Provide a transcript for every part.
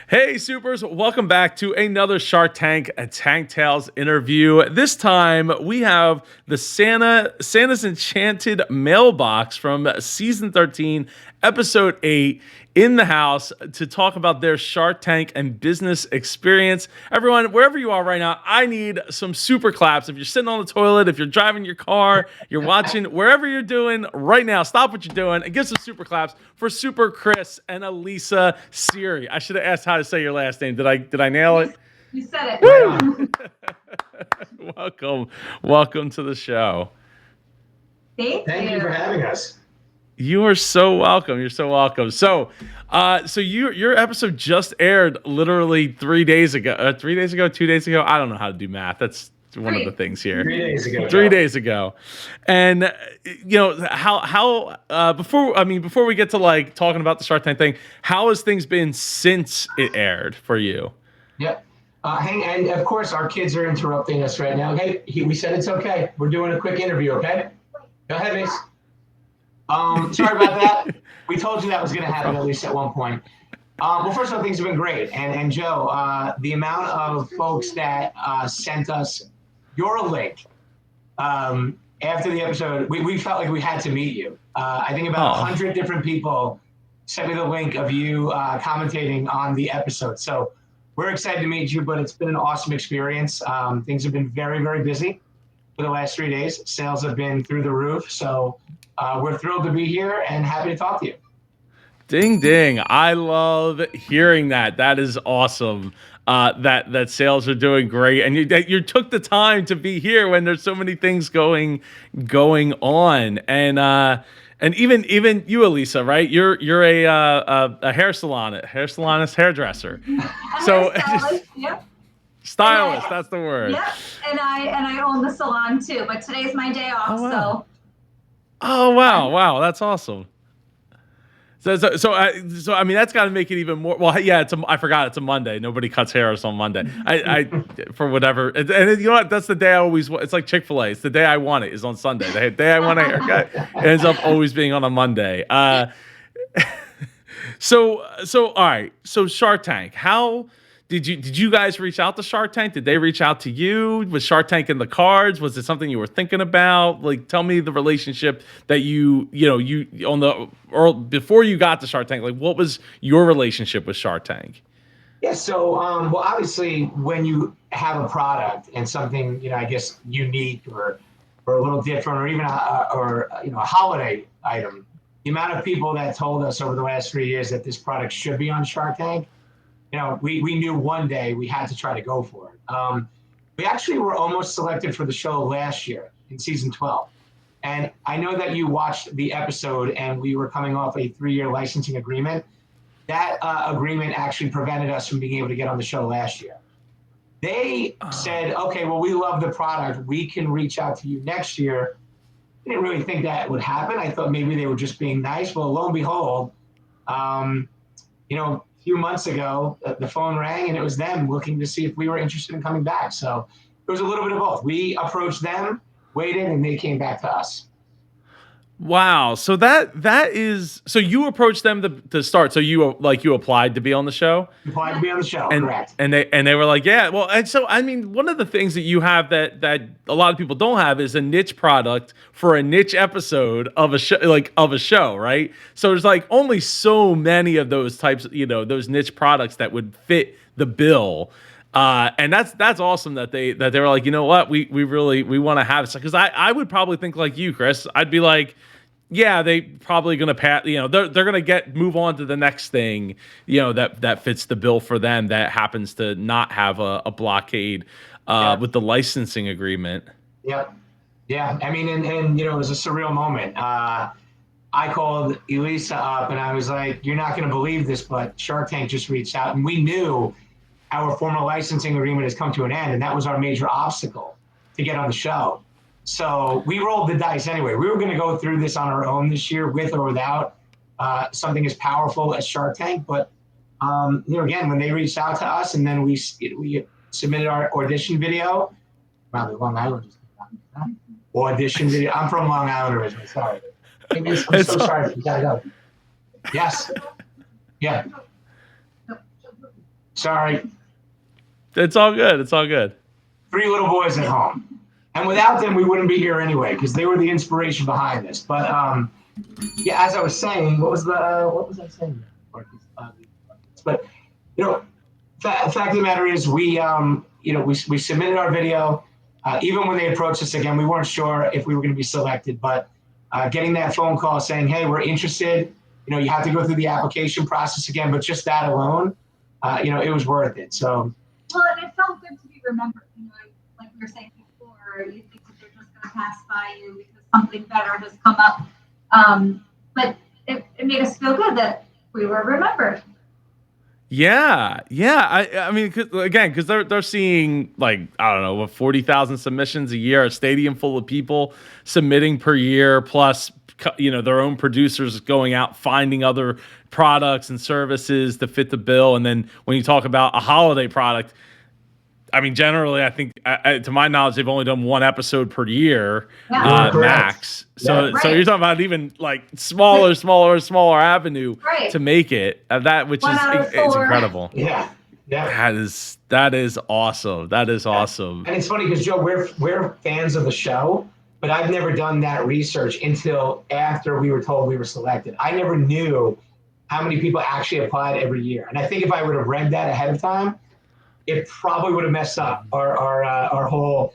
Hey, supers, welcome back to another Shark Tank Tank Tales interview. This time we have the Santa's Enchanted Mailbox from season 13, episode 8 in the house to talk about their Shark Tank and business experience. Everyone, wherever you are right now, I need some super claps. If you're sitting on the toilet, if you're driving your car, you're watching, wherever you're doing right now, stop what you're doing and give some super claps for Super Chris and Elisa Cirri. I should have asked how to say your last name. Did I nail it? You said it. Right on. Welcome to the show. Thank you for having us. You are so welcome. You're so welcome. So your episode just aired literally 3 days ago. 3 days ago, 2 days ago. I don't know how to do math. That's one of the things here. 3 days ago. 3 days ago, and how before we get to like talking about the Shark Tank thing, how has things been since it aired for you? Yep. And of course, our kids are interrupting us right now. Hey, we said it's okay. We're doing a quick interview. Okay. Go ahead, Mace. Sorry about that. We told you that was going to happen at least at one point. Well, first of all, things have been great. And Joe, the amount of folks that sent us your link after the episode, we felt like we had to meet you. I think about 100 different people sent me the link of you commentating on the episode. So we're excited to meet you, but it's been an awesome experience. Things have been very, very busy for the last 3 days. Sales have been through the roof. So we're thrilled to be here and happy to talk to you. Ding, ding. I love hearing that. That is awesome. That sales are doing great. And you took the time to be here when there's so many things going on. And even you, Elisa, right? You're a hairstylist, hairdresser. So Yep. Stylist, that's the word. Yep. And I own the salon too, but today's my day off, so. Oh wow, that's awesome. So I mean that's got to make it even more. Well, yeah, I forgot it's a Monday. Nobody cuts hair on Monday. I for whatever. And you know what? That's the day I always. It's like Chick-fil-A. It's the day I want it is on Sunday. The day I want a haircut it ends up always being on a Monday. So all right. So Shark Tank. How did you guys reach out to Shark Tank? Did they reach out to you? Was Shark Tank in the cards? Was it something you were thinking about? Like, tell me the relationship that you on the or before you got to Shark Tank. Like, what was your relationship with Shark Tank? Yeah. So, well, obviously, when you have a product and something, I guess unique or a little different, or even a holiday item, the amount of people that told us over the last 3 years that this product should be on Shark Tank. We knew one day we had to try to go for it. We actually were almost selected for the show last year in season 12. And I know that you watched the episode and we were coming off a 3-year licensing agreement. That agreement actually prevented us from being able to get on the show last year. They said, okay, well, we love the product. We can reach out to you next year. I didn't really think that would happen. I thought maybe they were just being nice. Well, lo and behold, few months ago, the phone rang and it was them looking to see if we were interested in coming back. So it was a little bit of both. We approached them, waited, and they came back to us. Wow. So so you approached them to start. So you applied to be on the show? Applied to be on the show, correct. And they were like, yeah. Well, and so I mean, one of the things that you have that a lot of people don't have is a niche product for a niche episode of a show, right? So there's like only so many of those types, those niche products that would fit the bill. And that's awesome that they were like, you know what, we want to have it, because I would probably think like you, Chris. I'd be like, yeah, they probably gonna pass. They're gonna move on to the next thing, that fits the bill for them, that happens to not have a blockade with the licensing agreement. Yep. Yeah. I mean, and it was a surreal moment. I called Elisa up and I was like, you're not gonna believe this, but Shark Tank just reached out, and we knew our former licensing agreement has come to an end, and that was our major obstacle to get on the show. So we rolled the dice anyway. We were going to go through this on our own this year, with or without something as powerful as Shark Tank. But again, when they reached out to us, and then we submitted our audition video. Wow, the Long Island audition video. I'm from Long Island originally. Sorry. I'm so sorry. You gotta go. Yes. Yeah. Sorry. It's all good. It's all good. 3 little boys at home. And without them, we wouldn't be here anyway, because they were the inspiration behind this. But yeah, as I was saying, what was I saying? But fact of the matter is, we submitted our video. Even when they approached us again, we weren't sure if we were going to be selected. But getting that phone call saying, "Hey, we're interested," you have to go through the application process again, but just that alone, it was worth it. So. Well, and it felt good to be remembered. Like we were saying before, you think that they're just going to pass by you because something better has come up. But it made us feel good that we were remembered. Yeah. I mean, because they're seeing, like, I don't know, 40,000 submissions a year, a stadium full of people submitting per year, plus their own producers going out finding other products and services to fit the bill. And then when you talk about a holiday product, I mean, generally, I think, to my knowledge, they've only done 1 episode per year, max. So you're talking about even like smaller avenue to make it. Which is it's incredible. Yeah. That is awesome. That is awesome. And it's funny because, Joe, we're fans of the show, but I've never done that research until after we were told we were selected. I never knew how many people actually applied every year. And I think if I would have read that ahead of time, it probably would have messed up our whole,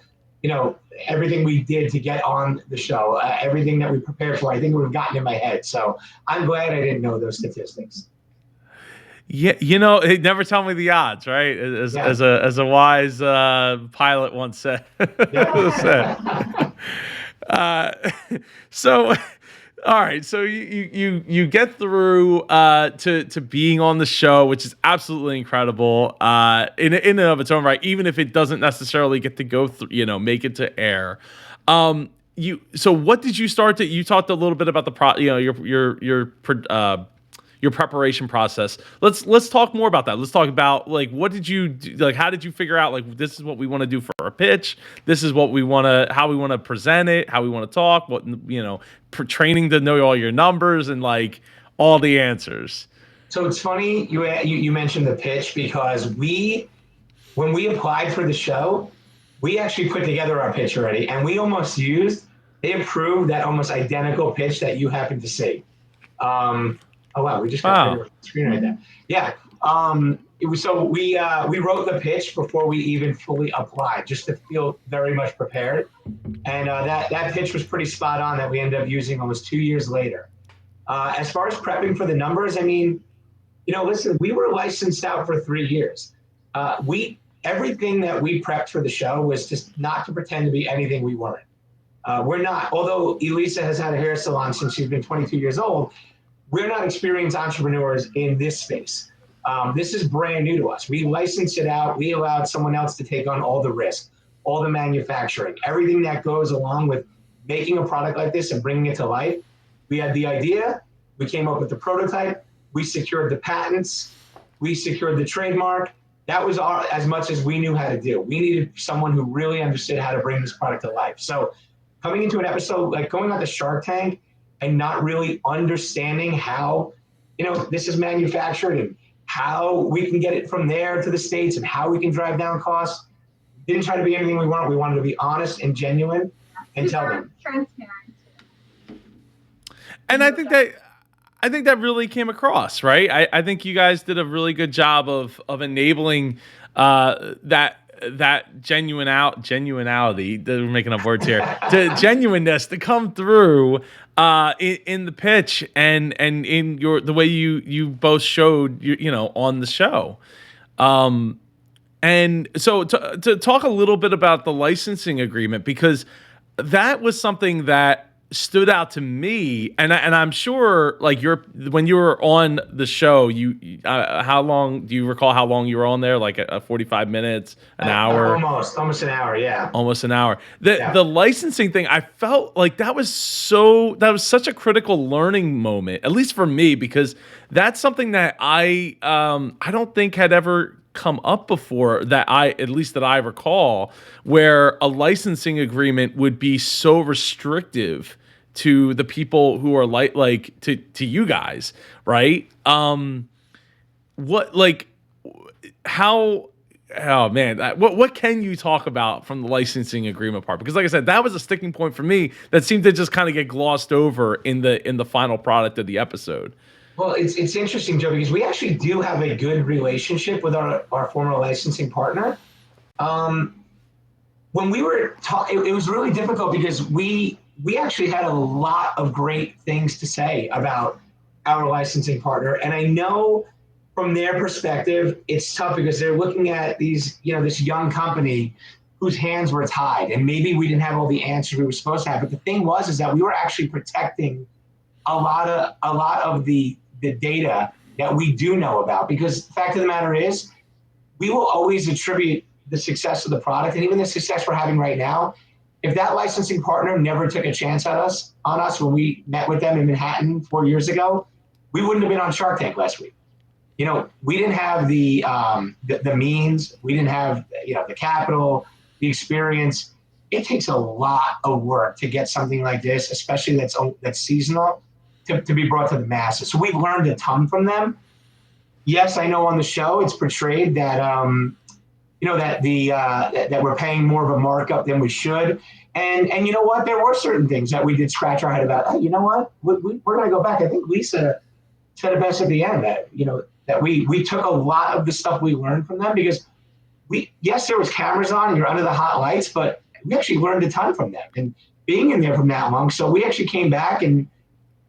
everything we did to get on the show, everything that we prepared for. I think it would have gotten in my head. So I'm glad I didn't know those statistics. Yeah, they never tell me the odds, right? As a wise pilot once said. So. All right, so you get through to being on the show, which is absolutely incredible in and of its own right, even if it doesn't necessarily get to go through, make it to air. So what did you start to? You talked a little bit about your preparation process. Let's talk more about that. Let's talk about, like, what did you do? Like, how did you figure out, like, this is what we want to do for our pitch, this is what we want to, how we want to present it, how we want to talk, what, training to know all your numbers and, like, all the answers. So it's funny you mentioned the pitch, because when we applied for the show, we actually put together our pitch already, and we almost they approved that almost identical pitch that you happened to see. Oh wow, we just got the screen right there. Yeah. We wrote the pitch before we even fully applied, just to feel very much prepared. And that pitch was pretty spot on, that we ended up using almost 2 years later. As far as prepping for the numbers, I mean, listen, we were licensed out for 3 years. Everything that we prepped for the show was just not to pretend to be anything we weren't. We're not, although Elisa has had a hair salon since she's been 22 years old, we're not experienced entrepreneurs in this space. This is brand new to us. We licensed it out. We allowed someone else to take on all the risk, all the manufacturing, everything that goes along with making a product like this and bringing it to life. We had the idea. We came up with the prototype. We secured the patents. We secured the trademark. That was as much as we knew how to do. We needed someone who really understood how to bring this product to life. So coming into an episode, like going on the Shark Tank, and not really understanding how, this is manufactured and how we can get it from there to the States and how we can drive down costs. Didn't try to be anything we weren't. We wanted to be honest and genuine and tell them. Transparent. And I think that really came across, right? I think you guys did a really good job of enabling that genuinity. We're making up words here. To genuineness to come through in the pitch and in the way you both showed on the show. And so to talk a little bit about the licensing agreement, because that was something that stood out to me, and I'm sure, like, when you were on the show, how long do you recall how long you were on there? Like a 45 minutes, an hour? Almost an hour, yeah. Almost an hour. The licensing thing, I felt like that was such a critical learning moment, at least for me, because that's something that I don't think had ever come up before, at least that I recall, where a licensing agreement would be so restrictive to the people who are to you guys, right? how oh man, what can you talk about from the licensing agreement part? Because like I said, that was a sticking point for me that seemed to just kind of get glossed over in the final product of the episode. Well, it's interesting, Joe, because we actually do have a good relationship with our former licensing partner. Um, when we were talking, it was really difficult because we actually had a lot of great things to say about our licensing partner, and I know from their perspective, it's tough because they're looking at these, this young company whose hands were tied, and maybe we didn't have all the answers we were supposed to have. But the thing is that we were actually protecting a lot of the data that we do know about, because the fact of the matter is, we will always attribute the success of the product and even the success we're having right now. If that licensing partner never took a chance on us when we met with them in Manhattan 4 years ago, we wouldn't have been on Shark Tank last week. We didn't have the means, we didn't have the capital, the experience. It takes a lot of work to get something like this, especially that's seasonal, to be brought to the masses. So we've learned a ton from them. Yes, I know on the show it's portrayed that that we're paying more of a markup than we should. And you know what? There were certain things that we did scratch our head about. Hey, you know what? We're going to go back. I think Lisa said it best at the end that we took a lot of the stuff we learned from them, because yes, there was cameras on and you're under the hot lights, but we actually learned a ton from them and being in there from that long. So we actually came back, and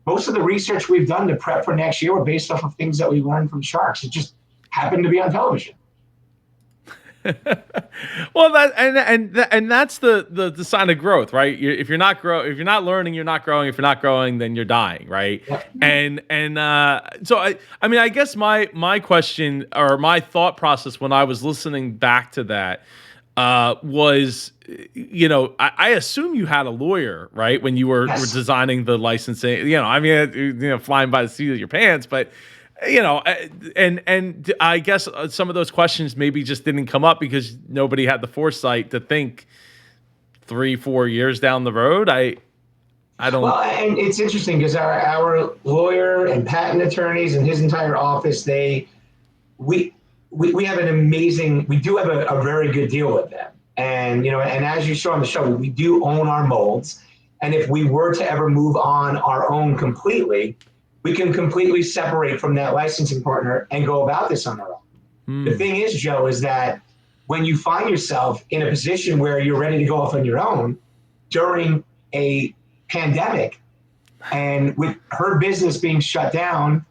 most of the research we've done to prep for next year were based off of things that we learned from sharks. It just happened to be on television. Well, and that's the sign of growth, right? If you're not learning, you're not growing. If you're not growing, then you're dying, right? Yep. So I mean, I guess my question or my thought process when I was listening back to that was, I assume you had a lawyer, right, when you were Yes. designing the licensing. I mean, flying by the seat of your pants, but. And I guess some of those questions maybe just didn't come up because nobody had the foresight to think 3-4 years down the road. I don't. Well, and it's interesting because our lawyer and patent attorneys and his entire office, we have an amazing, we do have a very good deal with them. And, and as you saw on the show, we do own our molds. And if we were to ever move on our own completely, we can completely separate from that licensing partner and go about this on our own. The thing is, Joe, is that when you find yourself in a position where you're ready to go off on your own during a pandemic, and with her business being shut down,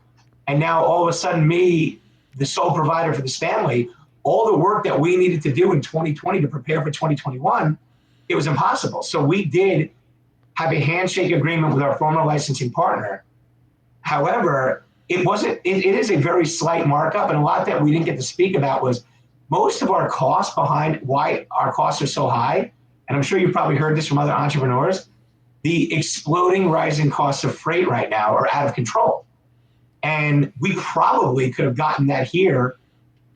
and now all of a sudden me, the sole provider for this family, all the work that we needed to do in 2020 to prepare for 2021, it was impossible. So we did have a handshake agreement with our former licensing partner. However, it is a very slight markup, and a lot that we didn't get to speak about was most of our costs behind why our costs are so high. And I'm sure you've probably heard this from other entrepreneurs. The exploding rising costs of freight right now are out of control. And we probably could have gotten that here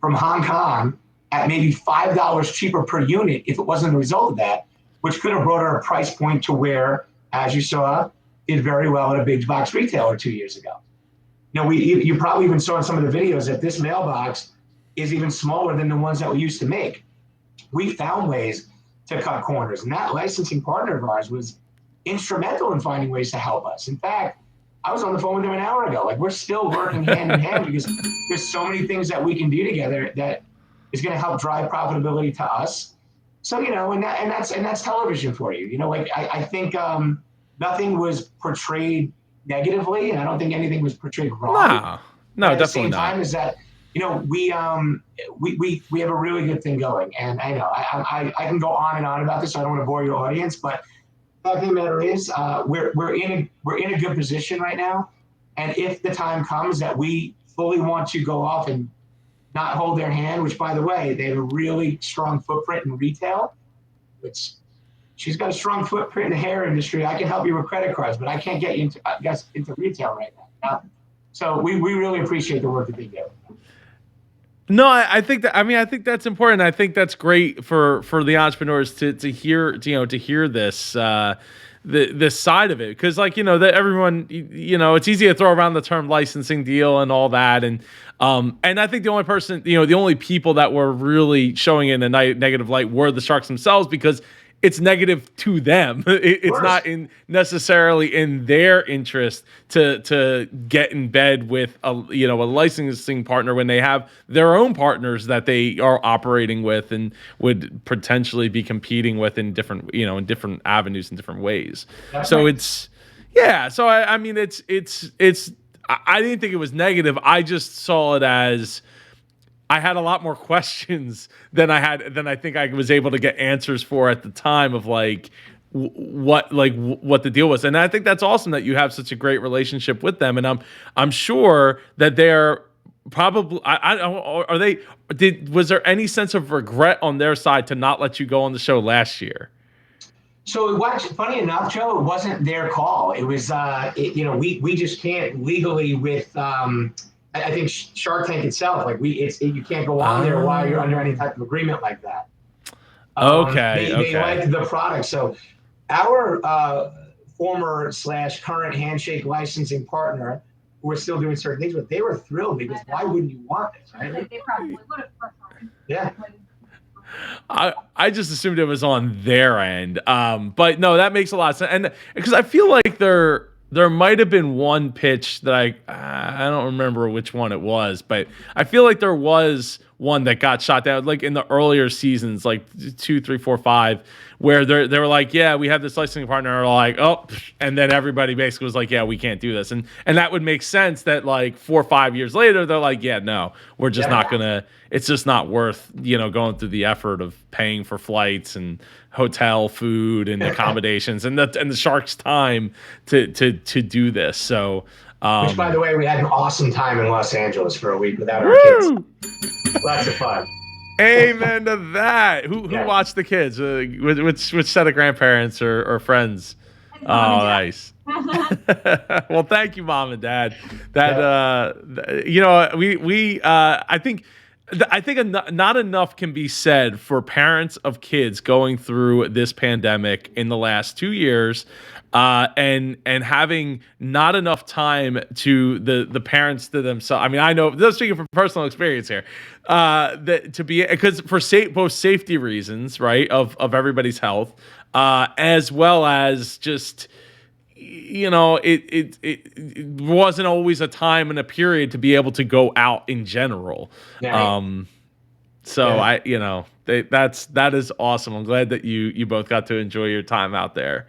from Hong Kong at maybe $5 cheaper per unit if it wasn't a result of that, which could have brought our price point to where, as you saw, did very well at a big box retailer 2 years ago. You probably even saw in some of the videos that this mailbox is even smaller than the ones that we used to make. We found ways to cut corners, and that licensing partner of ours was instrumental in finding ways to help us. In fact, I was on the phone with him an hour ago. Like, we're still working hand in hand because there's so many things that we can do together that is going to help drive profitability to us. So, and that's television for you. I think nothing was portrayed negatively, and I don't think anything was portrayed wrong. No, at definitely the same not. time is that we have a really good thing going, and I know I can go on and on about this. So I don't want to bore your audience, but the fact of the matter is we're in a good position right now, and if the time comes that we fully want to go off and not hold their hand, which by the way they have a really strong footprint in retail, which she's got a strong footprint in the hair industry. I can help you with credit cards, but I can't get you into retail right now. So we really appreciate the work that they do. No, I think that's important. I think that's great for the entrepreneurs to hear, to hear this, this side of it, because like that everyone it's easy to throw around the term licensing deal and all that, and I think the only person the only people that were really showing it in a negative light were the Sharks themselves, because it's negative to them. It's not necessarily in their interest to get in bed with a licensing partner when they have their own partners that they are operating with and would potentially be competing with in different in different avenues in different ways. That's so right. so I mean it's I didn't think it was negative. I just saw it as I had a lot more questions than I think I was able to get answers for at the time of like what the deal was. And I think that's awesome that you have such a great relationship with them. And I'm sure that they're probably was there any sense of regret on their side to not let you go on the show last year? So funny enough, Joe, it wasn't their call. It was, we just can't legally with, I think Shark Tank itself, like you can't go on there while you're under any type of agreement like that. They liked the product. So our former / current handshake licensing partner, who we're still doing certain things with, they were thrilled because why wouldn't you want this, right? They probably would have preferred. Yeah. I just assumed it was on their end. But no, that makes a lot of sense. And because I feel like there might have been one pitch that I don't remember which one it was, but I feel like there was one that got shot down, like in the earlier seasons, like 2, 3, 4, 5, where they were like, yeah, we have this licensing partner, like, oh, and then everybody basically was like, yeah, we can't do this, and that would make sense that like 4 or 5 years later, they're like, yeah, no, we're just not gonna. It's just not worth going through the effort of paying for flights and hotel, food, and accommodations, and the Sharks' time to do this. So, which, by the way, we had an awesome time in Los Angeles for a week without our kids. Lots of fun. Amen to that. Who watched the kids? Which set of grandparents or friends? Oh, nice. Well, thank you, Mom and Dad. I think not enough can be said for parents of kids going through this pandemic in the last 2 years, and having not enough time to the parents to themselves. I mean, I know, they're speaking from personal experience here, that to be, because for both safety reasons, right, of everybody's health, as well as just, it wasn't always a time and a period to be able to go out in general. Yeah. That is awesome. I'm glad that you both got to enjoy your time out there.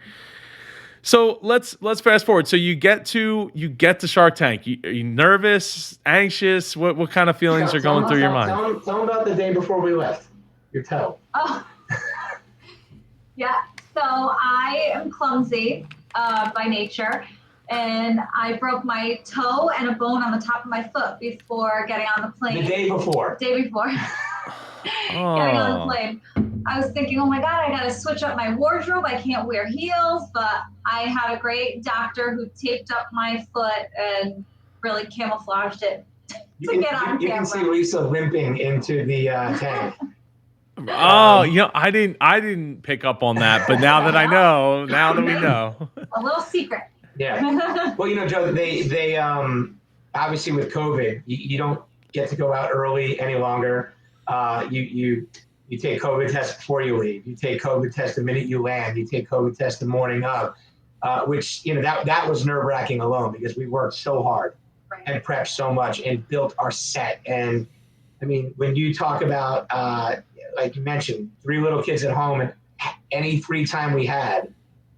So let's fast forward. So you get to Shark Tank. Are you nervous, anxious? What kind of feelings are going through your mind? Tell them about the day before we left. Your toe. Oh, yeah. So I am clumsy by nature, and I broke my toe and a bone on the top of my foot before getting on the plane. The day before. Getting on the plane. I was thinking, oh my God, I got to switch up my wardrobe. I can't wear heels, but I had a great doctor who taped up my foot and really camouflaged it to get on camera. You can see Lisa limping into the tank. Oh, I didn't pick up on that, but now that I know, now that we know. A little secret. Yeah. Well, Joe, they obviously with COVID, you don't get to go out early any longer. You take COVID test before you leave. You take COVID test the minute you land. You take COVID test the morning of, which that was nerve-wracking alone, because we worked so hard and prepped so much and built our set. And I mean, when you talk about like you mentioned, 3 little kids at home, and any free time we had,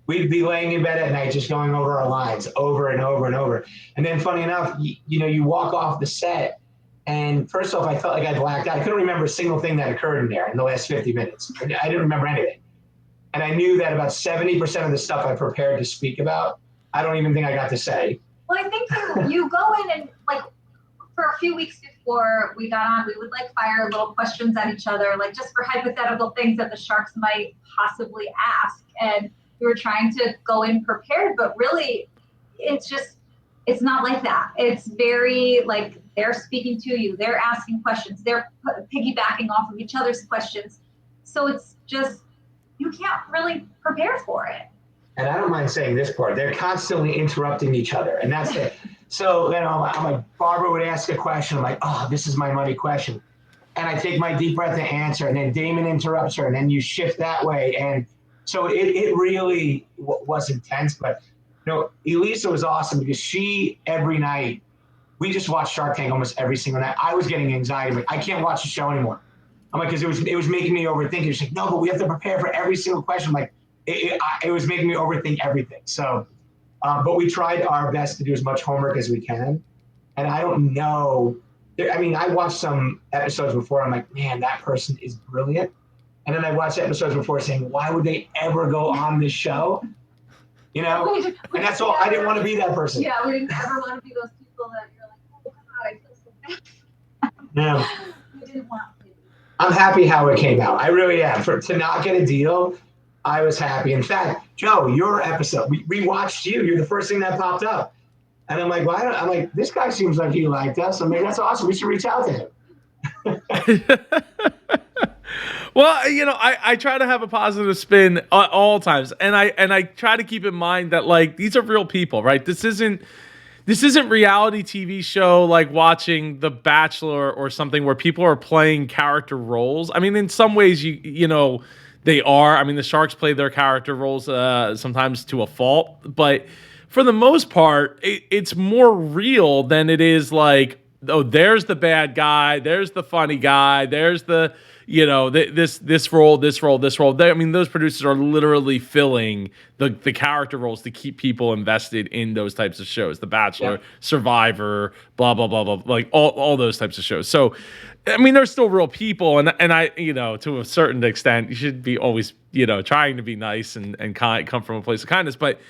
we'd be laying in bed at night just going over our lines over and over and over. And then, funny enough, you walk off the set, and first off, I felt like I blacked out. I couldn't remember a single thing that occurred in there in the last 50 minutes. I didn't remember anything. And I knew that about 70% of the stuff I prepared to speak about, I don't even think I got to say. Well, I think you go in and, like, for a few weeks before we got on, we would like fire little questions at each other, like just for hypothetical things that the Sharks might possibly ask. And we were trying to go in prepared, but really it's not like that. It's very like they're speaking to you, they're asking questions, they're piggybacking off of each other's questions. So it's just, you can't really prepare for it. and I don't mind saying this part, they're constantly interrupting each other. And that's it. So, I'm like, Barbara would ask a question. I'm like, oh, this is my money question. And I take my deep breath to answer. And then Damon interrupts her. And then you shift that way. And so it really was intense. But, Elisa was awesome because she, every night, we just watched Shark Tank almost every single night. I was getting anxiety. Like, I can't watch the show anymore. I'm like, because it was making me overthink it. She's like, no, but we have to prepare for every single question. I'm like, it was making me overthink everything. So, but we tried our best to do as much homework as we can. And I don't know. I watched some episodes before. I'm like, man, that person is brilliant. And then I watched episodes before saying, why would they ever go on this show? And that's all. I didn't want to be that person. Yeah, we didn't ever want to be those people that you're like, oh God, I feel so bad. No. We didn't want to. I'm happy how it came out. I really am. To not get a deal, I was happy. In fact, Joe, your episode, we watched you. You're the first thing that popped up. And I'm like, I'm like, this guy seems like he liked us. So maybe that's awesome. We should reach out to him. Well, I try to have a positive spin at all times. And I try to keep in mind that, like, these are real people, right? This isn't reality TV show like watching The Bachelor or something where people are playing character roles. I mean, in some ways, they are. I mean, the Sharks play their character roles sometimes to a fault, but for the most part, it's more real than it is like, oh, there's the bad guy, there's the funny guy, there's the this role. I mean, those producers are literally filling the character roles to keep people invested in those types of shows. The Bachelor, Survivor, blah blah blah blah, like all those types of shows. So, I mean, they're still real people, and I, to a certain extent, you should be always, trying to be nice and come from a place of kindness, but.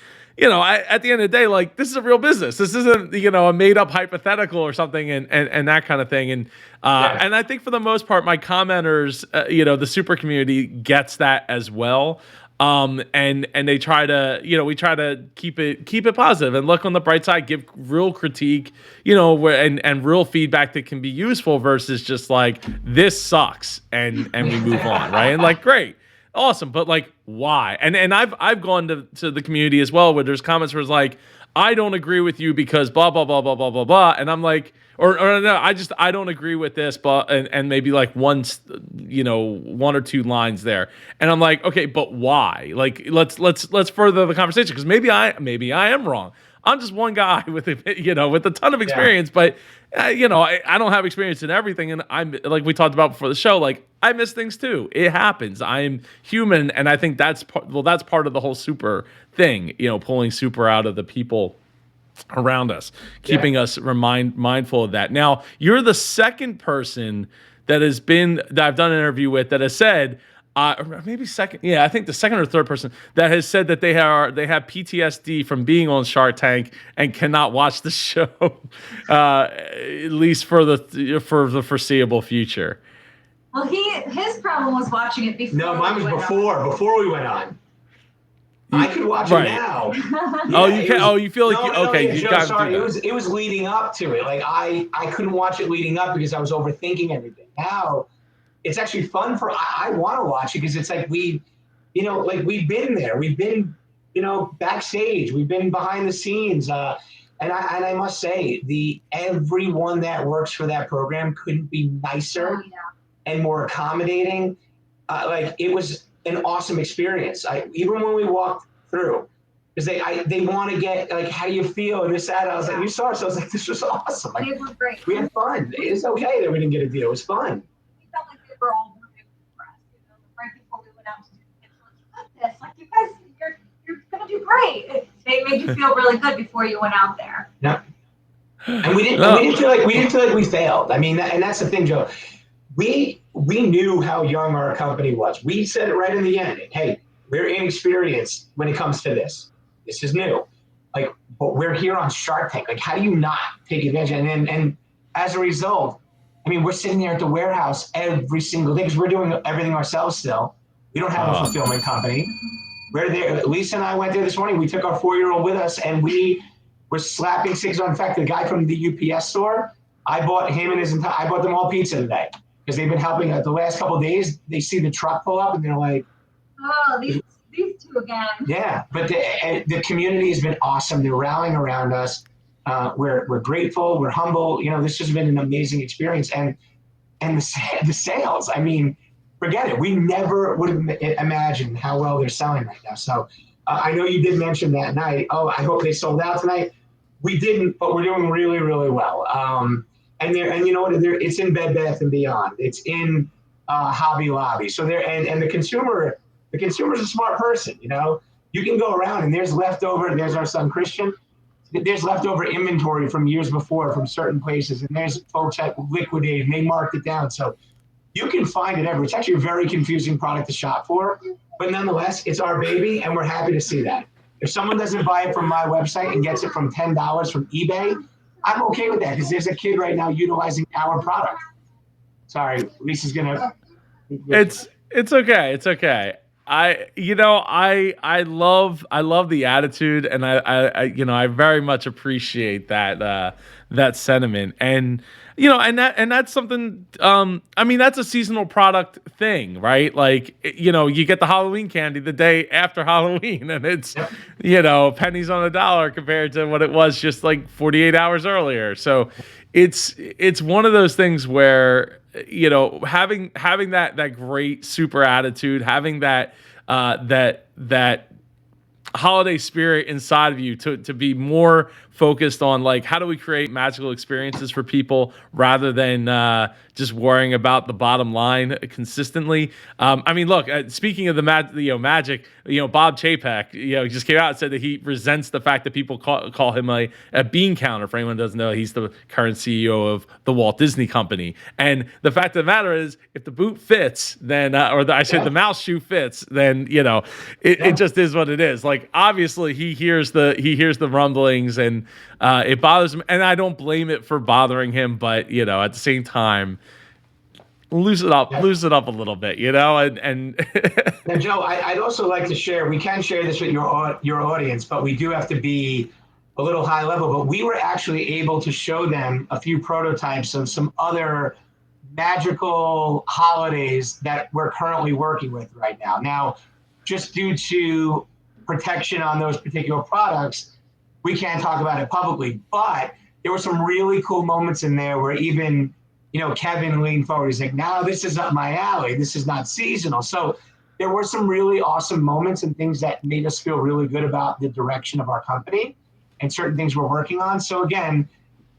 At the end of the day, like, this is a real business. This isn't, a made up hypothetical or something and that kind of thing. And and I think for the most part, my commenters, the super community gets that as well. And they try to, we try to keep it positive and look on the bright side, give real critique, and real feedback that can be useful versus just like, this sucks and we move on, right? And like, great. Awesome, but like, why? And I've gone to the community as well, where there's comments where it's like, I don't agree with you because blah blah blah blah blah blah blah, and I'm like, or no, I don't agree with this, but and maybe like one or two lines there, and I'm like, okay, but why? Like, let's further the conversation, because maybe I am wrong. I'm just one guy with a ton of experience, but I don't have experience in everything, and I'm, like we talked about before the show, like, I miss things too. It happens. I'm human, and I think that's part of the whole super thing. Pulling super out of the people around us, keeping us mindful of that. Now, you're the second person that I've done an interview with that has said. Maybe second. Yeah, I think the second or third person that has said that they have PTSD from being on Shark Tank and cannot watch the show, at least for the foreseeable future. Well, his problem was watching it before. No, mine was before we went on. I could watch it now. You can. You feel like you got to do that. It was leading up to it. Like I couldn't watch it leading up because I was overthinking everything. Now. It's actually fun I want to watch it because it's like we've been there. We've been, backstage. We've been behind the scenes. And I must say, everyone that works for that program couldn't be nicer and more accommodating. It was an awesome experience. Even when we walked through, because they want to get like, how do you feel? And this, that. I was like, you saw us. I was like, this was awesome. Like, it was great. We had fun. It's okay that we didn't get a deal. It was fun. Felt like they were all rooting for us, right before we went out to do the pitch. Like, you got this. Like, you guys, you're gonna do great. They made you feel really good before you went out there. Yeah. And we didn't feel like we failed. I mean, and that's the thing, Joe. We knew how young our company was. We said it right in the end. Hey, we're inexperienced when it comes to this. This is new. Like, but we're here on Shark Tank. Like, how do you not take advantage? And as a result, I mean, we're sitting there at the warehouse every single day because we're doing everything ourselves still. We don't have a fulfillment company. We're there. Lisa and I went there this morning. We took our 4-year-old with us, and we were slapping cigs on. In fact, the guy from the UPS store, I bought them all pizza today because they've been helping. The last couple of days, they see the truck pull up, and they're like, "Oh, these these two again. Yeah, but the community has been awesome. They're rallying around us. We're grateful. We're humble. This has been an amazing experience, and the sales. I mean, forget it. We never would have imagined how well they're selling right now. So I know you did mention that night. Oh, I hope they sold out tonight. We didn't, but we're doing really, really well. And you know what? It's in Bed Bath and Beyond. It's in Hobby Lobby. So and the consumer's a smart person. You can go around and there's leftover. There's our son Christian. There's leftover inventory from years before from certain places, and there's folks that liquidated and they marked it down. So you can find it everywhere. It's actually a very confusing product to shop for, but nonetheless, it's our baby, and we're happy to see that. If someone doesn't buy it from my website and gets it from $10 from eBay, I'm okay with that because there's a kid right now utilizing our product. Sorry, Lisa's gonna. It's okay. It's okay. I love the attitude, and I very much appreciate that sentiment, and that's something. I mean, that's a seasonal product thing, right? Like, you get the Halloween candy the day after Halloween, and it's pennies on the dollar compared to what it was just like 48 hours earlier. So it's one of those things where having that great super attitude, having that holiday spirit inside of you to be more focused on, like, how do we create magical experiences for people rather than just worrying about the bottom line consistently. I mean, look, speaking of the magic, Bob Chapek, just came out and said that he resents the fact that people call him a bean counter. For anyone who doesn't know, he's the current CEO of the Walt Disney Company. And the fact of the matter is, if the boot fits, then, the mouse shoe fits, then, it just is what it is. Like, obviously he hears the rumblings, and it bothers him, and I don't blame it for bothering him, but at the same time, loosen up a little bit, and Joe, I'd also like to share. We can share this with your audience, but we do have to be a little high level. But we were actually able to show them a few prototypes of some other magical holidays that we're currently working with right now. Now, just due to protection on those particular products, we can't talk about it publicly, but there were some really cool moments in there where even, Kevin leaned forward. He's like, "No, this is up my alley. This is not seasonal." So there were some really awesome moments and things that made us feel really good about the direction of our company and certain things we're working on. So again,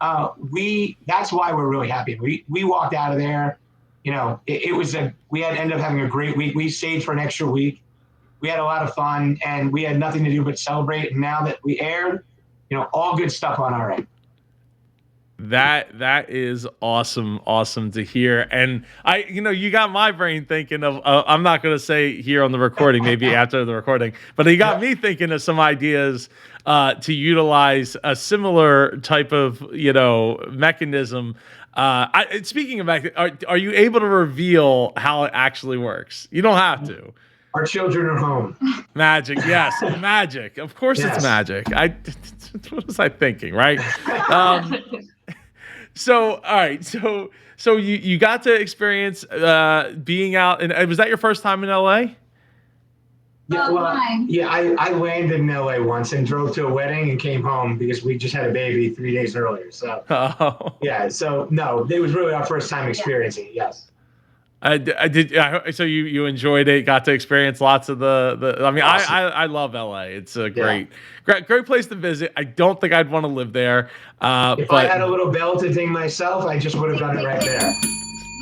that's why we're really happy. We walked out of there, we had ended up having a great week. We stayed for an extra week. We had a lot of fun, and we had nothing to do but celebrate. And now that we aired, all good stuff on our end. That is awesome to hear. And you got my brain thinking of, I'm not going to say here on the recording, maybe after the recording, but you got me thinking of some ideas to utilize a similar type of, mechanism. Speaking of are you able to reveal how it actually works? You don't have to. Our children are home. Magic, yes, magic. Of course, yes. It's magic. What was I thinking, right? So, all right. So you got to experience being out, and was that your first time in LA? Yeah, I landed in LA once and drove to a wedding and came home because we just had a baby 3 days earlier. So, yeah. So no, it was really our first time experiencing it. Yes. I did. So you enjoyed it. Got to experience lots of the. I mean, awesome. I love LA. It's a great place to visit. I don't think I'd want to live there. If I had a little bell to ding myself, I just would have done it right there.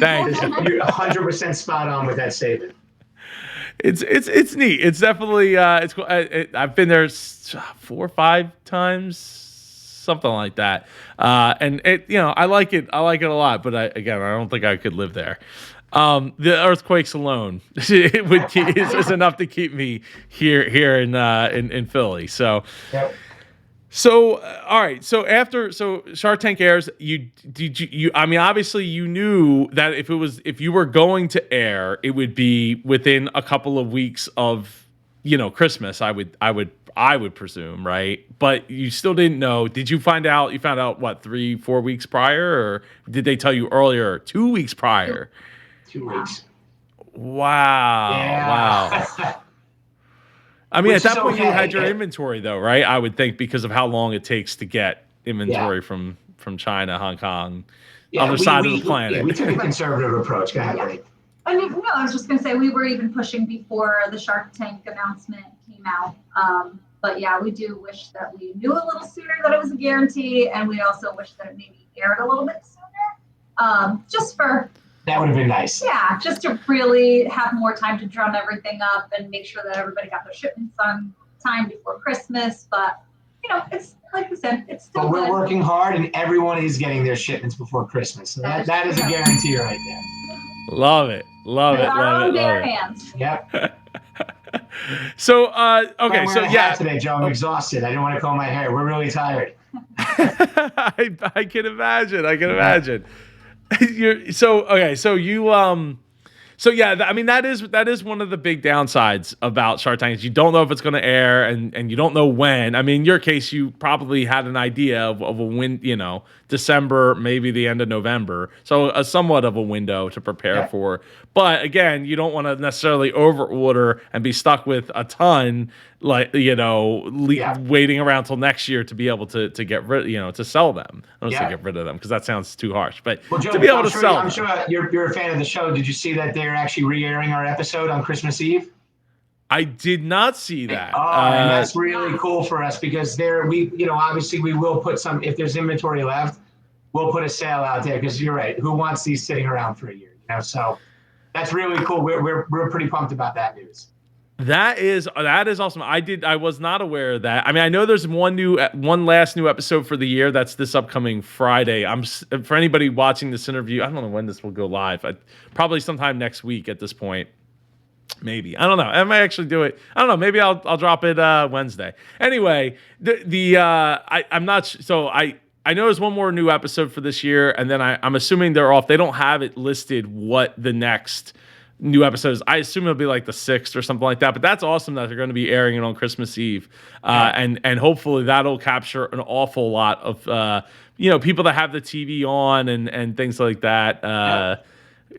Thanks. You're 100% spot on with that statement. It's neat. It's definitely it's cool. I've been there 4 or 5 times, something like that. And it, I like it. I like it a lot. But I don't think I could live there. The earthquakes alone is enough to keep me here in Philly. So, yep. So all right. So after Shark Tank airs, you I mean, obviously you knew that if you were going to air, it would be within a couple of weeks of Christmas. I would presume, right? But you still didn't know. Did you find out? You found out what, 3-4 weeks prior, or did they tell you earlier? 2 weeks prior. 2 weeks. Wow. Yeah. Wow. I mean, Which at that is point, you okay. had your inventory, though, right? I would think because of how long it takes to get inventory Yeah. from China, Hong Kong, Yeah, other side of the planet. we took a conservative approach. Go ahead, Yeah. Ray. I mean, no, I was just gonna say we were even pushing before the Shark Tank announcement came out. But yeah, we do wish that we knew a little sooner that it was a guarantee, and we also wish that it maybe aired a little bit sooner. Just for That would have been nice. yeah, just to really have more time to drum everything up and make sure that everybody got their shipments on time before Christmas. But it's like I said, it's still But we're good. working hard, and everyone is getting their shipments before Christmas. So that is a guarantee right there. Love it. Love With it. our Love own it. bare Love it. hands. Yep. So, okay. I'm wearing So, a yeah. hat today, Joe. I'm exhausted. I didn't want to comb my hair. We're really tired. I can imagine. I can imagine. So yeah, I mean that is one of the big downsides about Shark Tank is you don't know if it's going to air and you don't know when. I mean, in your case, you probably had an idea of a when, December, maybe the end of November. So a somewhat of a window to prepare for. But again, you don't want to necessarily over order and be stuck with a ton, like waiting around till next year to be able to get rid, to sell them. I don't say get rid of them because that sounds too harsh, but Joe, to be able to sell. I'm sure you're a fan of the show. Did you see that they're actually re-airing our episode on Christmas Eve? I did not see that. And that's really cool for us because obviously we will put some, if there's inventory left, we'll put a sale out there because you're right. Who wants these sitting around for a year? So that's really cool. We're pretty pumped about that news. That is awesome. I was not aware of that. I mean, I know there's one last new episode for the year. That's this upcoming Friday. For anybody watching this interview, I don't know when this will go live. Probably sometime next week at this point. Maybe. I don't know. I might actually do it. I don't know. Maybe I'll drop it Wednesday. Anyway, I'm not so I know there's one more new episode for this year, and then I'm assuming they're off. They don't have it listed what the next new episodes. I assume it'll be like the 6th or something like that. But that's awesome that they're going to be airing it on Christmas Eve, and hopefully that'll capture an awful lot of people that have the TV on and things like that.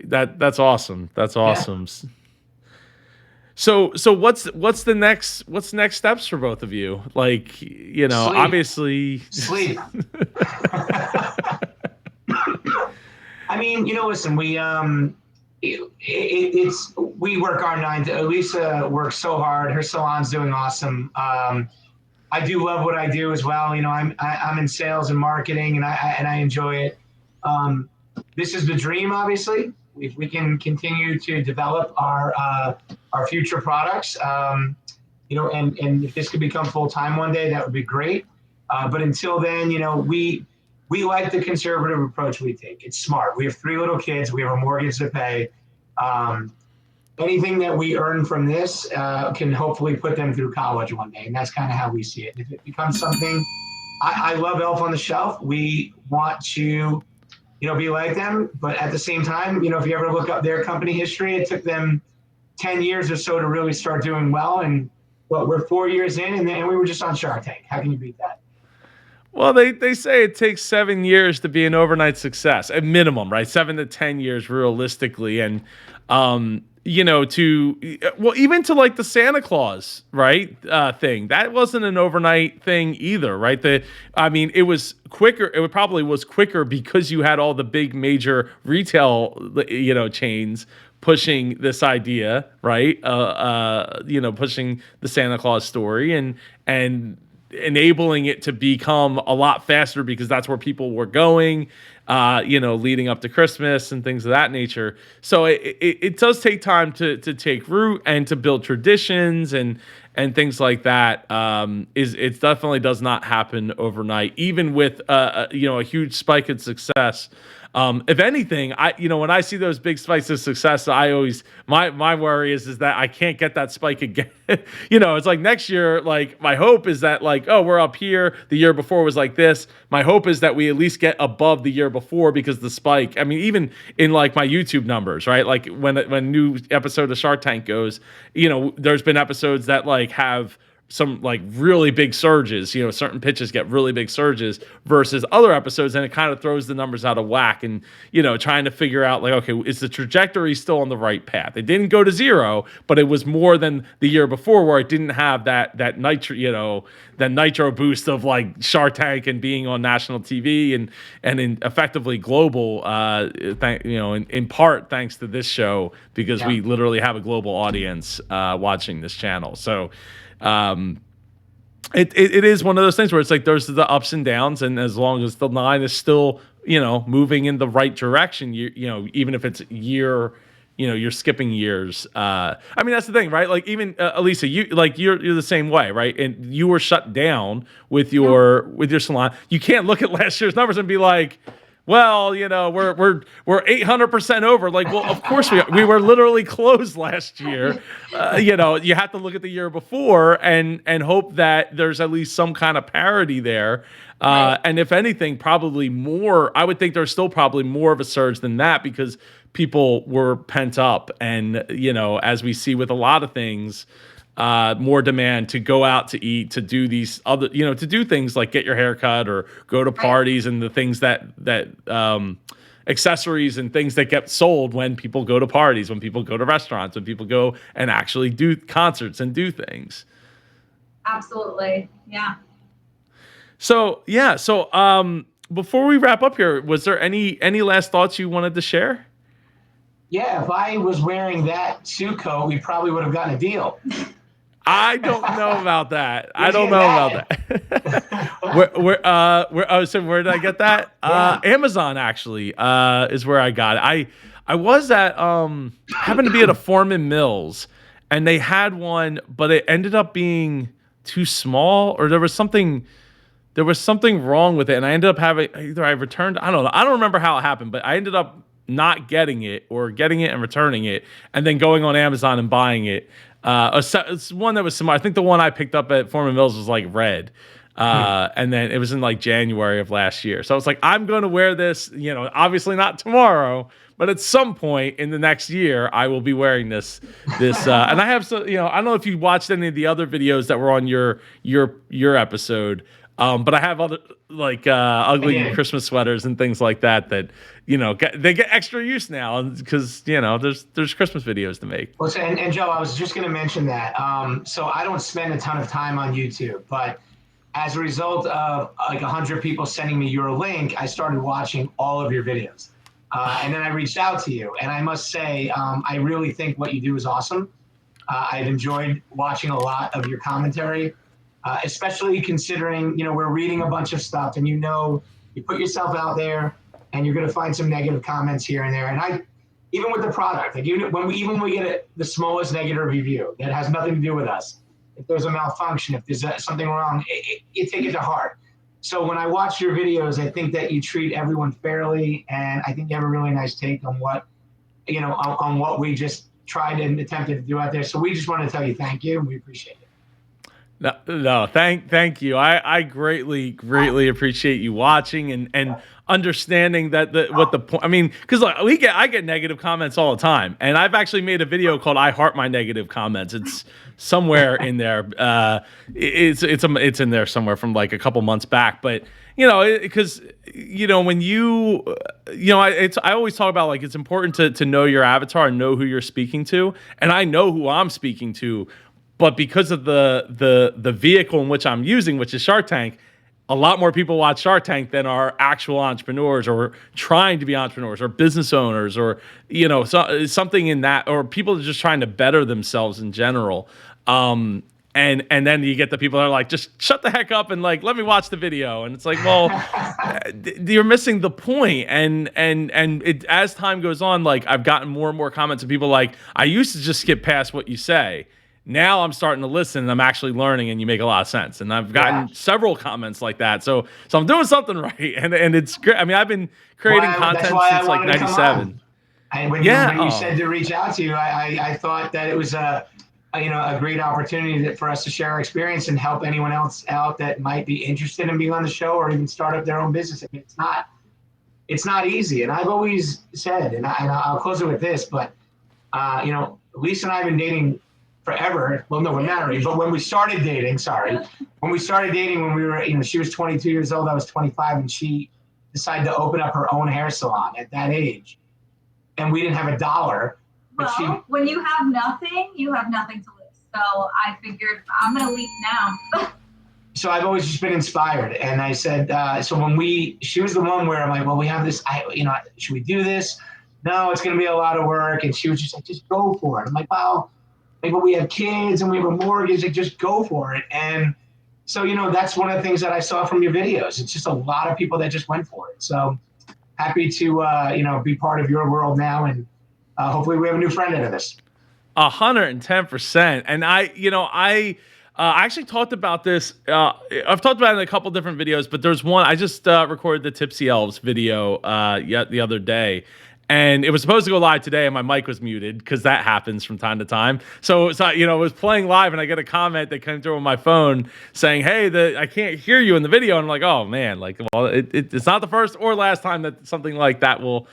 That's awesome. That's awesome. Yeah. So what's next steps for both of you? Like, Sleep. Obviously sleep. I mean, listen, we we work our 9 to. Elisa works so hard. Her salon's doing awesome. I do love what I do as well. I'm in sales and marketing, and I enjoy it. This is the dream, obviously. If we can continue to develop our future products, and if this could become full time one day, that would be great. But until then, we like the conservative approach we take. It's smart. We have 3 little kids. We have a mortgage to pay. Anything that we earn from this can hopefully put them through college one day, and that's kind of how we see it. If it becomes something, I love Elf on the Shelf. We want to be like them. But at the same time, if you ever look up their company history, it took them 10 years or so to really start doing well. And we're 4 years in, and we were just on Shark Tank. How can you beat that? Well, they say it takes 7 years to be an overnight success, at minimum, right? 7 to 10 years realistically. And, even to like the Santa Claus, right, thing, that wasn't an overnight thing either, right? It was quicker. It probably was quicker because you had all the big major retail, chains pushing this idea, right? Pushing the Santa Claus story and enabling it to become a lot faster because that's where people were going, leading up to Christmas and things of that nature. So it does take time to take root and to build traditions and things like that. It definitely does not happen overnight, even with a huge spike in success. If anything, when I see those big spikes of success, I always my worry is that I can't get that spike again. It's like next year, like my hope is that we're up here. The year before was like this. My hope is that we at least get above the year before because the spike. I mean, even in like my YouTube numbers, right? Like when new episode of Shark Tank goes, there's been episodes that like have some like really big surges, you know, certain pitches get really big surges versus other episodes, and it kind of throws the numbers out of whack. And, you know, trying to figure out like, okay, is the trajectory still on the right path? It didn't go to zero, but it was more than the year before, where it didn't have that nitro, you know, that nitro boost of like Shark Tank and being on national TV and in effectively global, you know, in part thanks to this show, because we literally have a global audience watching this channel. So it is one of those things where it's like there's the ups and downs, and as long as the line is still, you know, moving in the right direction, you know, even if it's year, you know, you're skipping years. I mean, that's the thing, right? Like even Elisa, you're the same way, right? And you were shut down with your salon. You can't look at last year's numbers and be like, well, you know, we're 800% over. Like, well, of course we were literally closed last year. You know, you have to look at the year before and hope that there's at least some kind of parity there. And if anything, probably more. I would think there's still probably more of a surge than that, because people were pent up, and, you know, as we see with a lot of things, more demand to go out to eat, to do these other, you know, to do things like get your hair cut or go to parties, and the things that accessories and things that get sold when people go to parties, when people go to restaurants, when people go and actually do concerts and do things. Absolutely. Yeah. So, yeah. So, before we wrap up here, was there any last thoughts you wanted to share? Yeah, if I was wearing that suit coat, we probably would have gotten a deal. I don't know about that. I don't know about that. So where did I get that? Amazon actually is where I got it. I was at happened to be at a Foreman Mills, and they had one, but it ended up being too small, or there was something wrong with it, and I ended up having, either I returned, I don't know. I don't remember how it happened, but I ended up not getting it, or getting it and returning it, and then going on Amazon and buying it. It's one that was similar. I think the one I picked up at Foreman Mills was like red. And then it was in like January of last year. So I was like, I'm going to wear this, you know, obviously not tomorrow, but at some point in the next year, I will be wearing this, and I have, so, you know, I don't know if you watched any of the other videos that were on your episode. But I have other like ugly Christmas sweaters and things like that, you know, they get extra use now, because, you know, there's Christmas videos to make. Well, and Joe, I was just going to mention that. So I don't spend a ton of time on YouTube, but as a result of like 100 people sending me your link, I started watching all of your videos, and then I reached out to you, and I must say, I really think what you do is awesome. I've enjoyed watching a lot of your commentary. Especially considering, you know, we're reading a bunch of stuff, and, you know, you put yourself out there and you're going to find some negative comments here and there. And even with the product, like when we get the smallest negative review that has nothing to do with us, if there's a malfunction, if there's something wrong, you take it to heart. So when I watch your videos, I think that you treat everyone fairly, and I think you have a really nice take on what, you know, on what we just tried and attempted to do out there. So we just want to tell you thank you, and we appreciate it. No, thank you. I greatly appreciate you watching and understanding that what the point. I mean, because like I get negative comments all the time, and I've actually made a video called "I Heart My Negative Comments." It's somewhere in there. It's in there somewhere from like a couple months back. But, you know, because, you know, when you know, I always talk about like it's important to know your avatar and know who you're speaking to, and I know who I'm speaking to. But because of the vehicle in which I'm using, which is Shark Tank, a lot more people watch Shark Tank than are actual entrepreneurs, or trying to be entrepreneurs, or business owners, or, you know, something in that, or people are just trying to better themselves in general. And then you get the people that are like, just shut the heck up and like, let me watch the video. And it's like, well, you're missing the point. And as time goes on, like I've gotten more and more comments of people like, I used to just skip past what you say. Now I'm starting to listen, and I'm actually learning, and you make a lot of sense. And I've gotten several comments like that. So I'm doing something right. And it's great. I mean, I've been creating content since like 97. And when you said to reach out to you, I thought that it was a great opportunity for us to share our experience and help anyone else out that might be interested in being on the show, or even start up their own business. I mean, it's not easy. And I've always said, and I'll close it with this, but, you know, Lisa and I have been dating forever. Well, no, we're married, but when we started dating, when we were, she was 22 years old, I was 25, and she decided to open up her own hair salon at that age. And we didn't have a dollar. Well, when you have nothing to lose. So I figured I'm going to leave now. So I've always just been inspired. And I said, so she was the one where I'm like, well, we have this, should we do this? No, it's going to be a lot of work. And she was just like, just go for it. I'm like, well, but we have kids and we have a mortgage, like just go for it. And so, that's one of the things that I saw from your videos. It's just a lot of people that just went for it. So happy to, be part of your world now. And hopefully we have a new friend out of this. 110%. And I actually talked about this. I've talked about it in a couple different videos, but there's one, I just recorded the Tipsy Elves video the other day. And it was supposed to go live today, and my mic was muted because that happens from time to time. So it was playing live, and I get a comment that came through on my phone saying, "Hey, I can't hear you in the video." And I'm like, "Oh man, it's not the first or last time that something like that will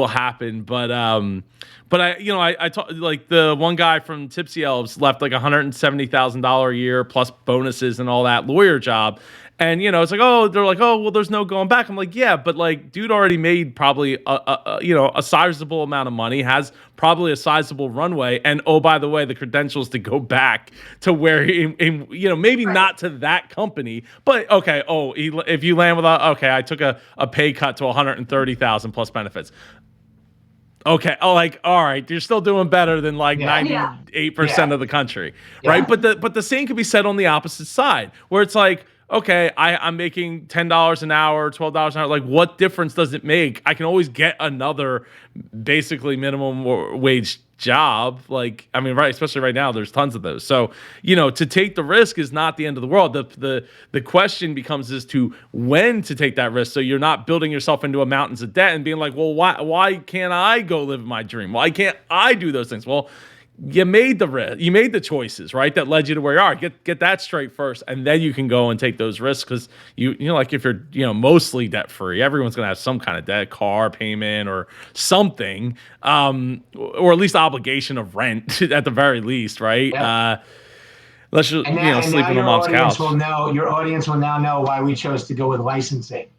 happen." But I talked, like, the one guy from Tipsy Elves left like $170,000 a year plus bonuses and all that lawyer job. And, it's like, they're like, well, there's no going back. I'm like, yeah, but like, dude already made probably a sizable amount of money, has probably a sizable runway. And by the way, the credentials to go back to where maybe not to that company, but okay. If you land with I took a pay cut to 130,000 plus benefits. Okay. All right. You're still doing better than 98% of the country. Right. But the same could be said on the opposite side, where it's like, okay, I'm making $10 an hour, $12 an hour. Like, what difference does it make? I can always get another basically minimum wage job. Right, especially right now, there's tons of those. So, to take the risk is not the end of the world. The question becomes as to when to take that risk. So you're not building yourself into a mountains of debt and being like, well, why can't I go live my dream? Why can't I do those things? Well, you made the risk. You made the choices, right? That led you to where you are. Get that straight first, and then you can go and take those risks. Because if you're mostly debt free, everyone's gonna have some kind of debt, car payment or something, or at least obligation of rent at the very least, right? Yeah. Unless you're sleeping on mom's couch. Your audience will now know why we chose to go with licensing.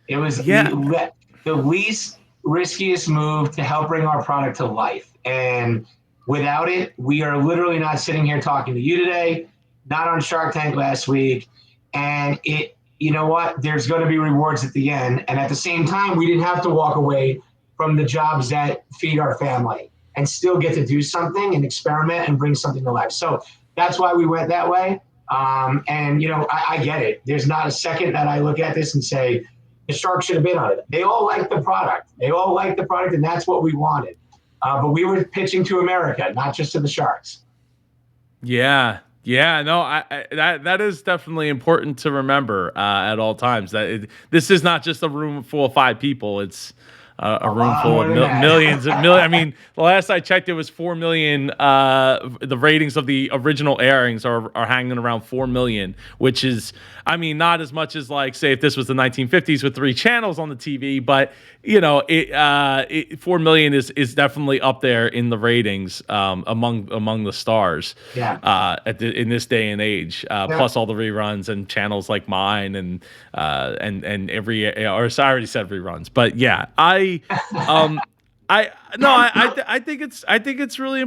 It was the least riskiest move to help bring our product to life, and without it, we are literally not sitting here talking to you today, not on Shark Tank last week. And there's going to be rewards at the end. And at the same time, we didn't have to walk away from the jobs that feed our family and still get to do something and experiment and bring something to life. So that's why we went that way. I get it. There's not a second that I look at this and say, the Shark should have been on it. They all like the product. And that's what we wanted. But we were pitching to America, not just to the Sharks. Yeah. No, that is definitely important to remember at all times. This is not just a room full of 5 people. It's a room full of millions. I mean, the last I checked, it was 4 million. The ratings of the original airings are hanging around 4 million, which is, not as much as say if this was the 1950s with 3 channels on the TV, but 4 million is definitely up there in the ratings among the stars. Yeah. In this day and age, plus all the reruns and channels like mine and every, or I already said reruns, but yeah, I think it's really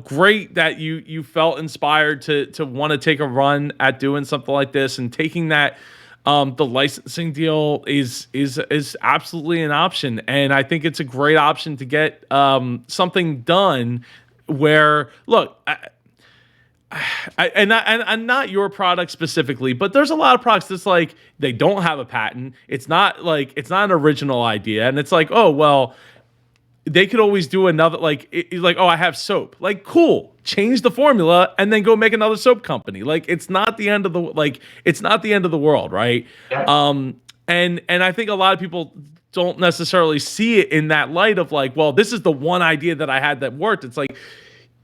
great that you felt inspired to want to take a run at doing something like this, and taking that the licensing deal is absolutely an option, and I think it's a great option to get something done where, look, and not your product specifically, but there's a lot of products that's like they don't have a patent. It's not an original idea, and it's like, oh well, they could always do another I have soap. Like, cool, change the formula and then go make another soap company. Like, it's not the end of the world, right? Yeah. And I think a lot of people don't necessarily see it in that light of well, this is the one idea that I had that worked. It's like,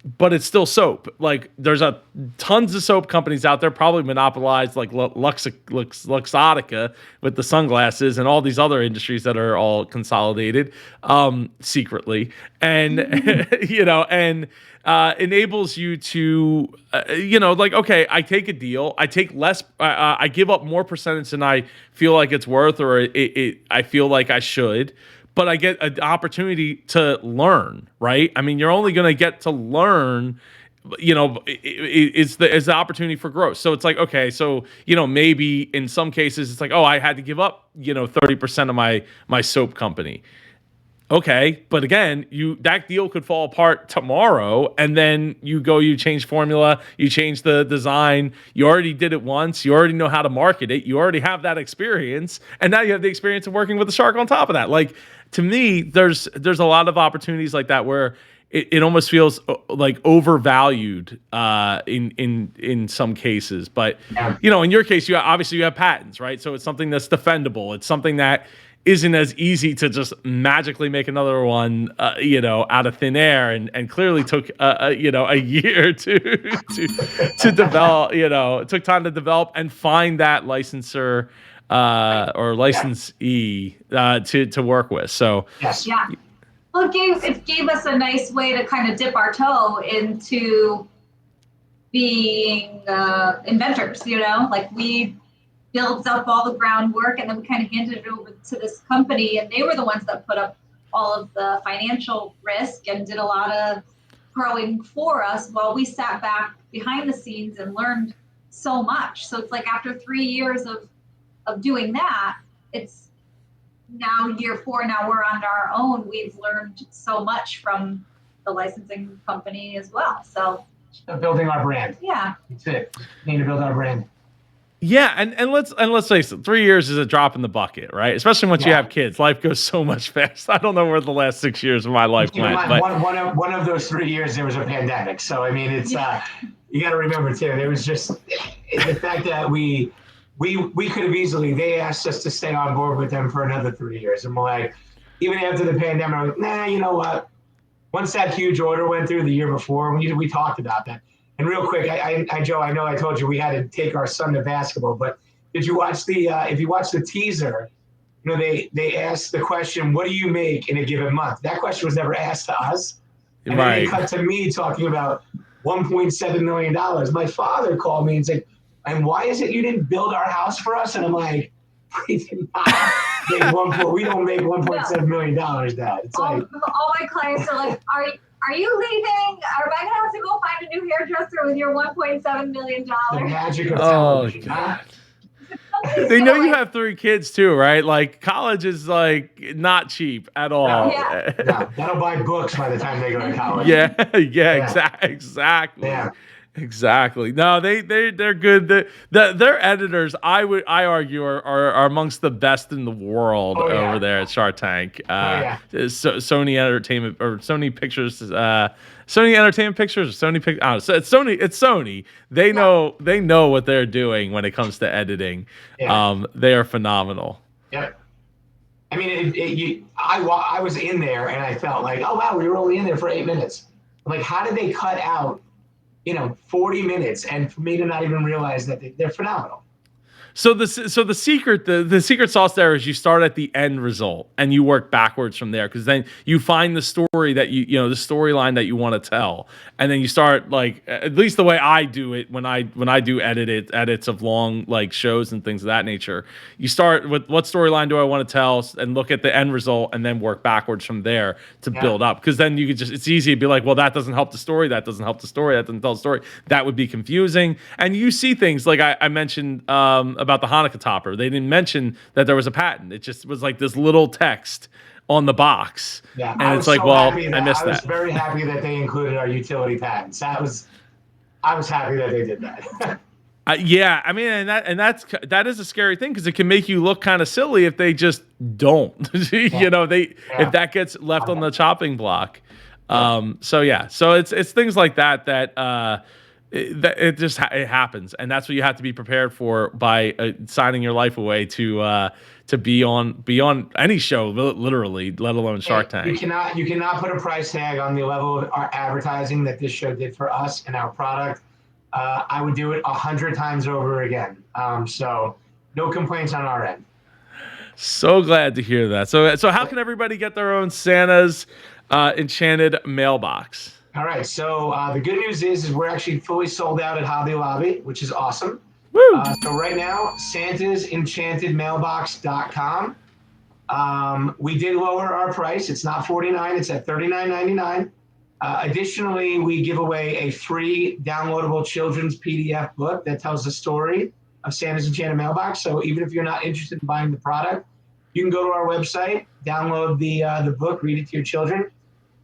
but it's still soap. Like there's tons of soap companies out there, probably monopolized like Luxottica with the sunglasses and all these other industries that are all consolidated secretly, and enables you to like, okay, I take a deal, I take less, I give up more percentage than I feel like it's worth, or I feel like I should, but I get an opportunity to learn, right? I mean, you're only going to get to learn, it's the opportunity for growth. So it's like, okay, so, maybe in some cases it's like, oh, I had to give up, 30% of my soap company. Okay, but again, that deal could fall apart tomorrow, and then you change formula, you change the design. You already did it once. You already know how to market it. You already have that experience, and now you have the experience of working with the shark on top of that. Like, to me, there's a lot of opportunities like that where it almost feels like overvalued in some cases. But in your case, you have patents, right? So it's something that's defendable. It's something that isn't as easy to just magically make another one, out of thin air, and clearly took a year to develop. It took time to develop and find that licensor or licensee to work with. So yes, yeah. Well, it gave us a nice way to kind of dip our toe into being inventors. Like we built up all the groundwork, and then we kind of handed it over to this company, and they were the ones that put up all of the financial risk and did a lot of growing for us while we sat back behind the scenes and learned so much. So it's like after 3 years of doing that, it's now year 4, now we're on our own. We've learned so much from the licensing company as well. So building our brand. Yeah. That's it. We need to build our brand. Yeah, and let's face it, 3 years is a drop in the bucket, right? Especially once you have kids, life goes so much fast. I don't know where the last 6 years of my life went. But one of those 3 years, there was a pandemic. So I mean, it's you got to remember too. There was just the fact that we could have easily. They asked us to stay on board with them for another 3 years, and we're like, even after the pandemic, I'm like, nah, you know what? Once that huge order went through the year before, we talked about that. And real quick, Joe, I know I told you we had to take our son to basketball, but did you watch if you watch the teaser, they asked the question, what do you make in a given month? That question was never asked to us. And then they cut to me talking about $1.7 million. My father called me and said, and why is it you didn't build our house for us? And I'm like, we did not we don't make $1.7 million, Dad. It's all my clients are like, are you leaving? Am I going to have to go find a new hairdresser with your $1.7 million? The magic of television. God. They know you have 3 kids too, right? Like college is like not cheap at all. No, that'll buy books by the time they go to college. Exactly. Yeah. Exactly. No, they're good. Their editors, I argue, are amongst the best in the world over there at Shark Tank. Sony Entertainment or Sony Pictures, Sony Entertainment Pictures, or Sony Pictures. It's Sony. It's Sony. They know what they're doing when it comes to editing. Yeah. They are phenomenal. Yep. I mean, I was in there and I felt like, oh wow, we were only in there for 8 minutes. Like, how did they cut out 40 minutes, and for me to not even realize that they're phenomenal. So the secret sauce there is you start at the end result and you work backwards from there, because then you find the story that the storyline that you want to tell, and then you start, like, at least the way I do it when I do edits of long, like, shows and things of that nature. You start with what storyline do I want to tell, and look at the end result, and then work backwards from there to build up, because then you could it's easy to be like, well, that doesn't help the story, that doesn't help the story, that doesn't tell the story. That would be confusing, and you see things like I mentioned about the Hanukkah topper. They didn't mention that there was a patent. It just was like this little text on the box. Yeah, and it's like, well, I missed that. I was very happy that they included our utility patents. I was happy that they did that. Yeah, I mean, that is a scary thing, because it can make you look kind of silly if they just don't. If that gets left on the chopping block. So it's things like that it happens, and that's what you have to be prepared for by signing your life away to be on any show, literally, let alone Shark Tank. You cannot put a price tag on the level of our advertising that this show did for us and our product. I would do it 100 times over again. So no complaints on our end. So glad to hear that. So how can everybody get their own Santa's Enchanted Mailbox? All right. So the good news is we're actually fully sold out at Hobby Lobby, which is awesome. Woo! So right now, santasenchantedmailbox.com. We did lower our price. It's not $49. It's at $39.99. Additionally, we give away a free downloadable children's PDF book that tells the story of Santa's Enchanted Mailbox. So even if you're not interested in buying the product, you can go to our website, download the book, read it to your children,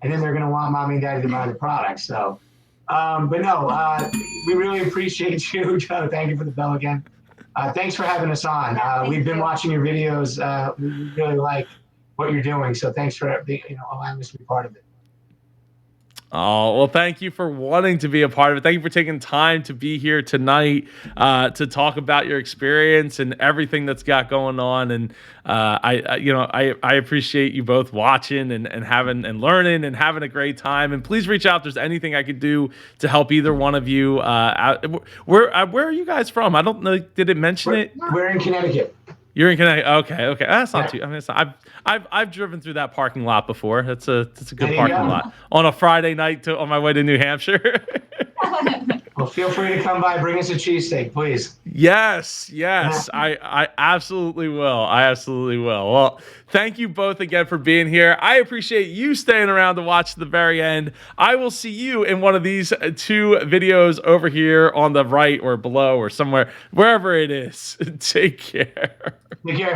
and then they're going to want mommy and daddy to buy the product. So, but no, we really appreciate you. Thank you for the bell again. Thanks for having us on. We've been watching your videos. We really like what you're doing. So thanks for allowing us to be part of it. Oh, well, thank you for wanting to be a part of it. Thank you for taking time to be here tonight to talk about your experience and everything that's got going on. And I appreciate you both watching and having and learning and having a great time. And please reach out if there's anything I could do to help either one of you. Where are you guys from? I don't know. Did it mention it? We're in Connecticut. You're in Connecticut. Okay. That's not too. I mean, it's not, I've driven through that parking lot before. That's a good parking lot on a Friday night on my way to New Hampshire. Well, feel free to come by. Bring us a cheesesteak, please. Yes. I absolutely will. Well, thank you both again for being here. I appreciate you staying around to watch to the very end. I will see you in one of these two videos over here on the right or below or somewhere, wherever it is. Take care. Take care.